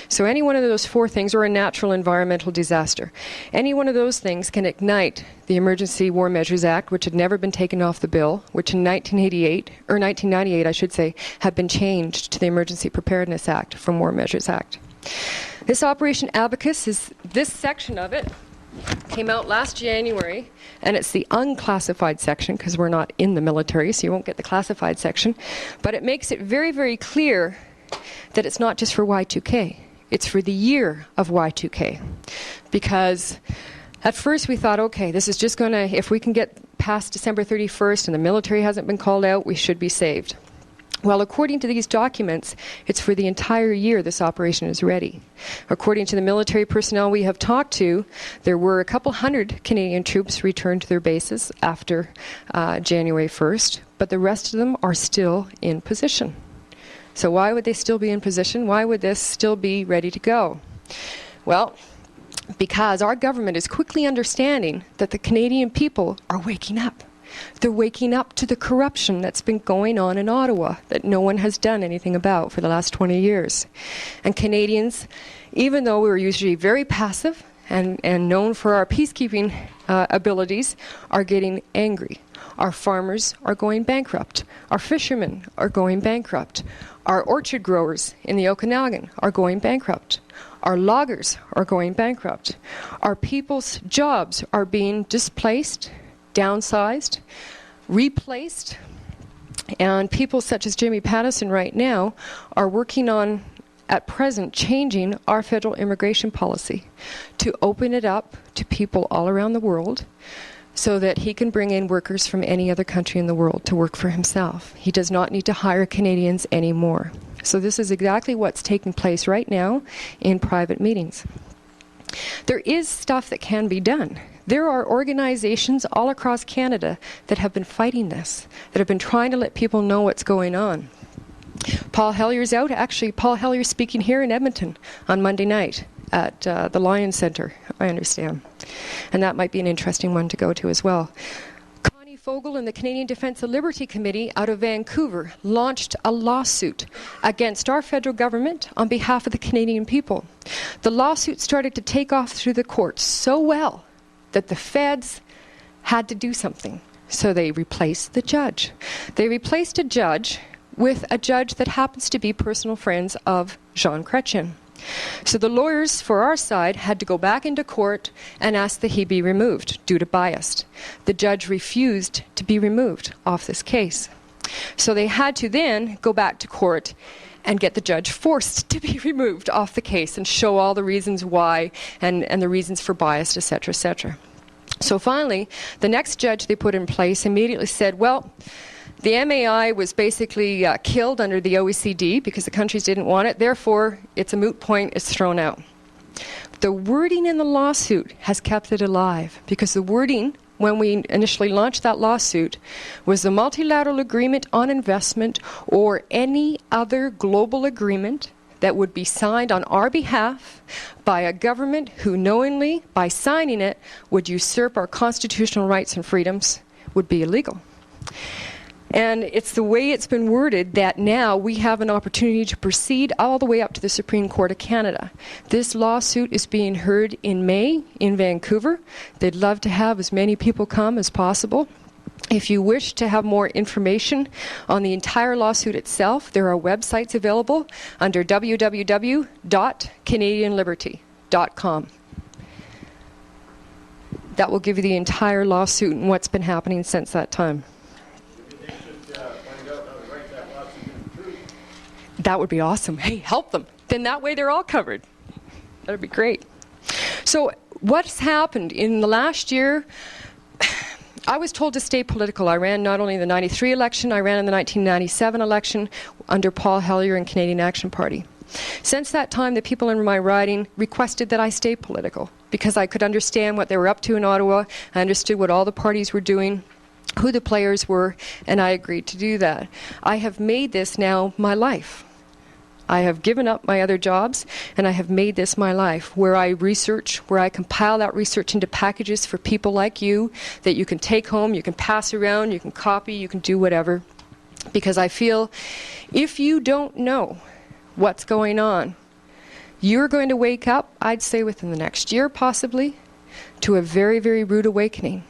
So any one of those 4 things, or a natural environmental disaster, any one of those things can ignite the Emergency War Measures Act, which had never been taken off the bill, which in 1998, I should say, had been changed to the Emergency Preparedness Act from War Measures Act. This Operation Abacus, is this section of it, came out last January, and it's the unclassified section because we're not in the military, so you won't get the classified section. But it makes it very, very clear that it's not just for Y2K. It's for the year of Y2K. Because at first we thought, okay, this is just going to, if we can get past December 31st and the military hasn't been called out, we should be saved. Well, according to these documents, it's for the entire year this operation is ready. According to the military personnel we have talked to, there were a couple hundred Canadian troops returned to their bases after January 1st, but the rest of them are still in position. So why would they still be in position? Why would this still be ready to go? Well, because our government is quickly understanding that the Canadian people are waking up. They're waking up to the corruption that's been going on in Ottawa that no one has done anything about for the last 20 years. And Canadians, even though we were usually very passive and known for our peacekeeping abilities, are getting angry. Our farmers are going bankrupt. Our fishermen are going bankrupt. Our orchard growers in the Okanagan are going bankrupt. Our loggers are going bankrupt. Our people's jobs are being displaced, downsized, replaced, and people such as Jimmy Pattison right now are working on, at present, changing our federal immigration policy to open it up to people all around the world so that he can bring in workers from any other country in the world to work for himself. He does not need to hire Canadians anymore. So this is exactly what's taking place right now in private meetings. There is stuff that can be done. There are organizations all across Canada that have been fighting this, that have been trying to let people know what's going on. Paul Hellier's out. Actually, Paul Hellier's speaking here in Edmonton on Monday night at the Lion Centre, I understand. And that might be an interesting one to go to as well. Connie Fogel and the Canadian Defence of Liberty Committee out of Vancouver launched a lawsuit against our federal government on behalf of the Canadian people. The lawsuit started to take off through the courts so well that the feds had to do something. So they replaced the judge. They replaced a judge with a judge that happens to be personal friends of Jean Chrétien. So the lawyers for our side had to go back into court and ask that he be removed due to bias. The judge refused to be removed off this case. So they had to then go back to court and get the judge forced to be removed off the case and show all the reasons why and the reasons for bias, etc., etc. So finally, the next judge they put in place immediately said, well, the MAI was basically killed under the OECD because the countries didn't want it. Therefore, it's a moot point. It's thrown out. The wording in the lawsuit has kept it alive because the wording, when we initially launched that lawsuit, was the multilateral agreement on investment or any other global agreement that would be signed on our behalf by a government who knowingly, by signing it, would usurp our constitutional rights and freedoms, would be illegal. And it's the way it's been worded that now we have an opportunity to proceed all the way up to the Supreme Court of Canada. This lawsuit is being heard in May in Vancouver. They'd love to have as many people come as possible. If you wish to have more information on the entire lawsuit itself, there are websites available under www.canadianliberty.com. That will give you the entire lawsuit and what's been happening since that time. That would be awesome. Hey, help them. Then that way they're all covered. That would be great. So what's happened in the last year? I was told to stay political. I ran not only the 93 election, I ran in the 1997 election under Paul Hellyer and Canadian Action Party. Since that time, the people in my riding requested that I stay political because I could understand what they were up to in Ottawa. I understood what all the parties were doing, who the players were, and I agreed to do that. I have made this now my life. I have given up my other jobs, and I have made this my life, where I research, where I compile that research into packages for people like you that you can take home, you can pass around, you can copy, you can do whatever. Because I feel if you don't know what's going on, you're going to wake up, I'd say within the next year possibly, to a very, very rude awakening.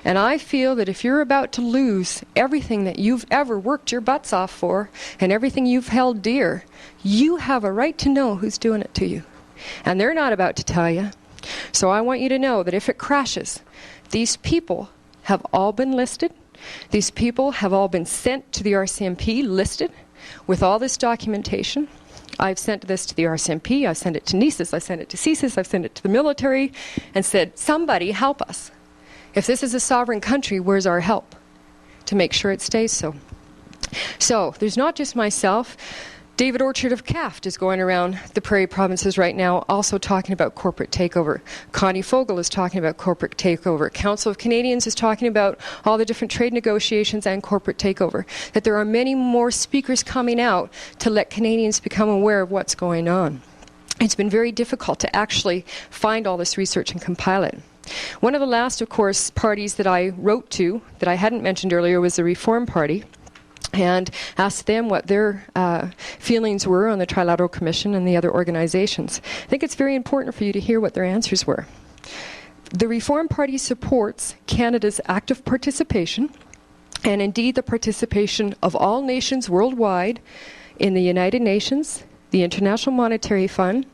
And I feel that if you're about to lose everything that you've ever worked your butts off for and everything you've held dear, you have a right to know who's doing it to you. And they're not about to tell you. So I want you to know that if it crashes, these people have all been listed. These people have all been sent to the RCMP listed with all this documentation. I've sent this to the RCMP, I've sent it to NISIS, I've sent it to CSIS, I've sent it to the military and said, somebody help us. If this is a sovereign country, where's our help to make sure it stays so? So there's not just myself. David Orchard of CAFT is going around the Prairie provinces right now also talking about corporate takeover. Connie Fogel is talking about corporate takeover. Council of Canadians is talking about all the different trade negotiations and corporate takeover. That there are many more speakers coming out to let Canadians become aware of what's going on. It's been very difficult to actually find all this research and compile it. One of the last, of course, parties that I wrote to, that I hadn't mentioned earlier, was the Reform Party, and asked them what their feelings were on the Trilateral Commission and the other organizations. I think it's very important for you to hear what their answers were. The Reform Party supports Canada's active participation, and indeed the participation of all nations worldwide in the United Nations, the International Monetary Fund,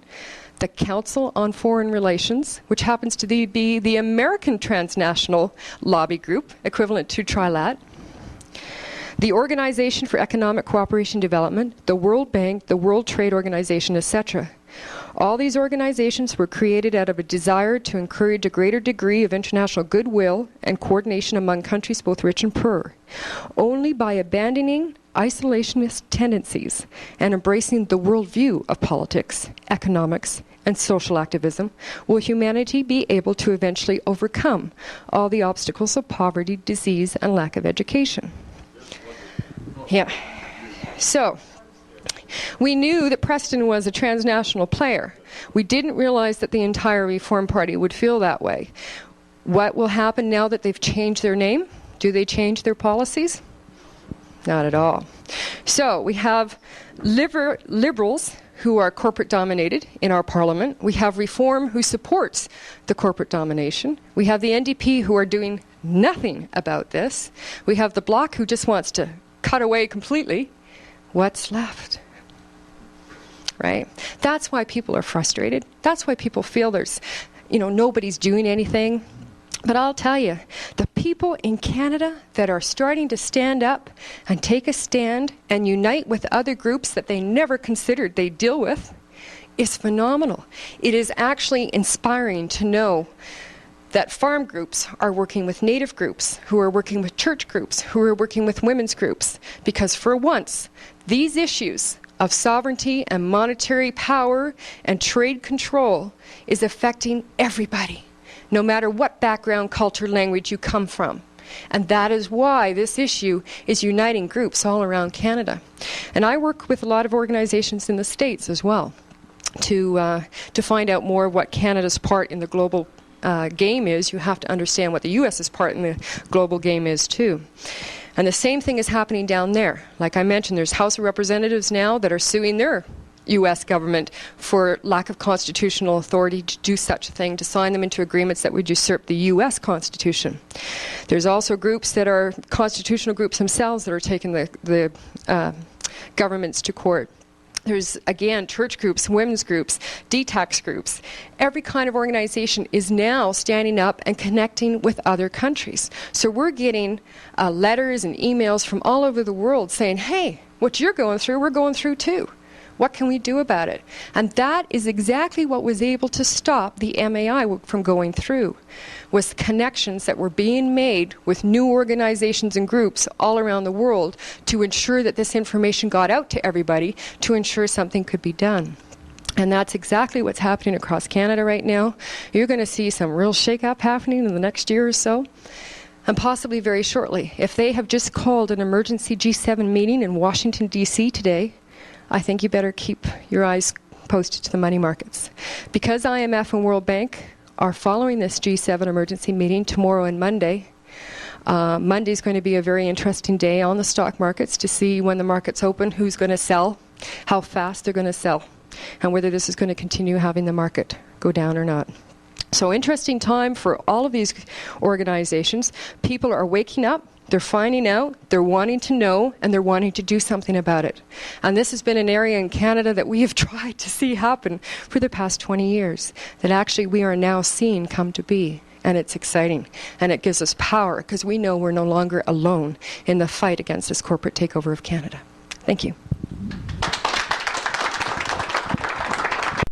the Council on Foreign Relations, which happens to be the American transnational lobby group, equivalent to Tri-Lat, the Organization for Economic Cooperation and Development, the World Bank, the World Trade Organization, etc. All these organizations were created out of a desire to encourage a greater degree of international goodwill and coordination among countries both rich and poor. Only by abandoning isolationist tendencies and embracing the worldview of politics, economics, and social activism will humanity be able to eventually overcome all the obstacles of poverty, disease, and lack of education. Yeah. So, we knew that Preston was a transnational player. We didn't realize that the entire Reform Party would feel that way. What will happen now that they've changed their name? Do they change their policies? Not at all. So we have liberals who are corporate dominated in our parliament. We have Reform who supports the corporate domination. We have the NDP who are doing nothing about this. We have the Bloc who just wants to cut away completely. What's left? Right? That's why people are frustrated. That's why people feel there's, nobody's doing anything. But I'll tell you, the people in Canada that are starting to stand up and take a stand and unite with other groups that they never considered they'd deal with is phenomenal. It is actually inspiring to know that farm groups are working with Native groups, who are working with church groups, who are working with women's groups. Because for once, these issues of sovereignty and monetary power and trade control is affecting everybody, no matter what background, culture, language you come from. And that is why this issue is uniting groups all around Canada. And I work with a lot of organizations in the States as well to find out more of what Canada's part in the global game is. You have to understand what the U.S.'s part in the global game is too. And the same thing is happening down there. Like I mentioned, there's House of Representatives now that are suing their U.S. government for lack of constitutional authority to do such a thing, to sign them into agreements that would usurp the U.S. Constitution. There's also groups that are constitutional groups themselves that are taking the governments to court. There's, again, church groups, women's groups, detox groups. Every kind of organization is now standing up and connecting with other countries. So we're getting letters and emails from all over the world saying, hey, what you're going through, we're going through too. What can we do about it? And that is exactly what was able to stop the MAI from going through, was connections that were being made with new organizations and groups all around the world to ensure that this information got out to everybody, to ensure something could be done. And that's exactly what's happening across Canada right now. You're going to see some real shake-up happening in the next year or so, and possibly very shortly. If they have just called an emergency G7 meeting in Washington, D.C. today, I think you better keep your eyes posted to the money markets. Because IMF and World Bank are following this G7 emergency meeting tomorrow and Monday, Monday is going to be a very interesting day on the stock markets to see when the markets open, who's going to sell, how fast they're going to sell, and whether this is going to continue having the market go down or not. So interesting time for all of these organizations. People are waking up. They're finding out, they're wanting to know, and they're wanting to do something about it. And this has been an area in Canada that we have tried to see happen for the past 20 years, that actually we are now seeing come to be. And it's exciting. And it gives us power, because we know we're no longer alone in the fight against this corporate takeover of Canada. Thank you.